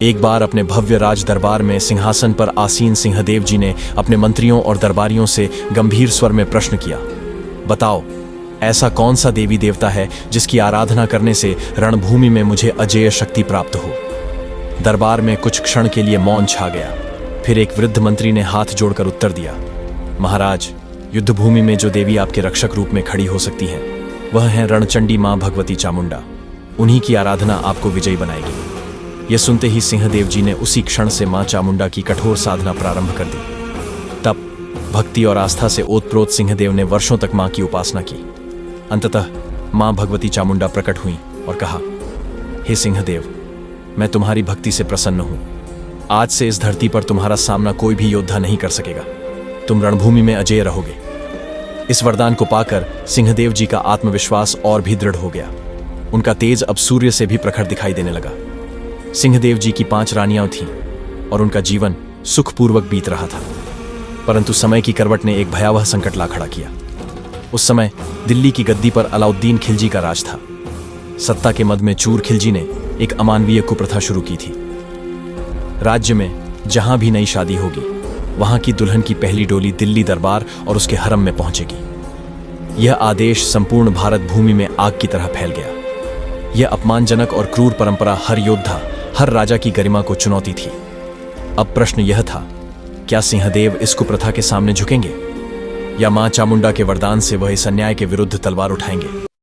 एक बार अपने भव्य राज दरबार में सिंहासन पर आसीन सिंहदेव जी ने अपने मंत्रियों और दरबारियों से गंभीर स्वर में प्रश्न किया, बताओ, ऐसा कौन सा देवी देवता है जिसकी आराधना करने से रणभूमि में मुझे अजेय शक्ति प्राप्त हो। दरबार में कुछ क्षण के लिए मौन छा गया। फिर एक वृद्ध मंत्री ने हाथ जोड़कर उत्तर दिया, महाराज, युद्धभूमि में जो देवी आपके रक्षक रूप में खड़ी हो सकती हैं, वह है रणचंडी मां भगवती चामुंडा। उन्हीं की आराधना आपको विजयी बनाएगी। यह सुनते ही सिंहदेव जी ने उसी क्षण से मां चामुंडा की कठोर साधना प्रारंभ कर दी। तब भक्ति और आस्था से ओतप्रोत सिंहदेव ने वर्षों तक मां की उपासना की। अंततः मां भगवती चामुंडा प्रकट हुई और कहा, हे सिंहदेव, मैं तुम्हारी भक्ति से प्रसन्न हूं। आज से इस धरती पर तुम्हारा सामना कोई भी योद्धा नहीं कर सकेगा। तुम रणभूमि में अजेय रहोगे। इस वरदान को पाकर सिंहदेव जी का आत्मविश्वास और भी दृढ़ हो गया। उनका तेज अब सूर्य से भी प्रखर दिखाई देने लगा। सिंहदेव जी की 5 रानियां थीं और उनका जीवन सुखपूर्वक बीत रहा था। परंतु समय की करवट ने एक भयावह संकट ला खड़ा किया। उस समय दिल्ली की गद्दी पर अलाउद्दीन खिलजी का राज था। सत्ता के मद में चूर खिलजी ने एक अमानवीय कुप्रथा शुरू की थी। राज्य में जहां भी नई शादी होगी, वहां की दुल्हन की पहली डोली दिल्ली दरबार और उसके हरम में पहुंचेगी। यह आदेश संपूर्ण भारत भूमि में आग की तरह फैल गया। यह अपमानजनक और क्रूर परंपरा हर योद्धा, हर राजा की गरिमा को चुनौती थी। अब प्रश्न यह था, क्या सिंहदेव इस कुप्रथा के सामने झुकेंगे या मां चामुंडा के वरदान से वह इस अन्याय के विरुद्ध तलवार उठाएंगे।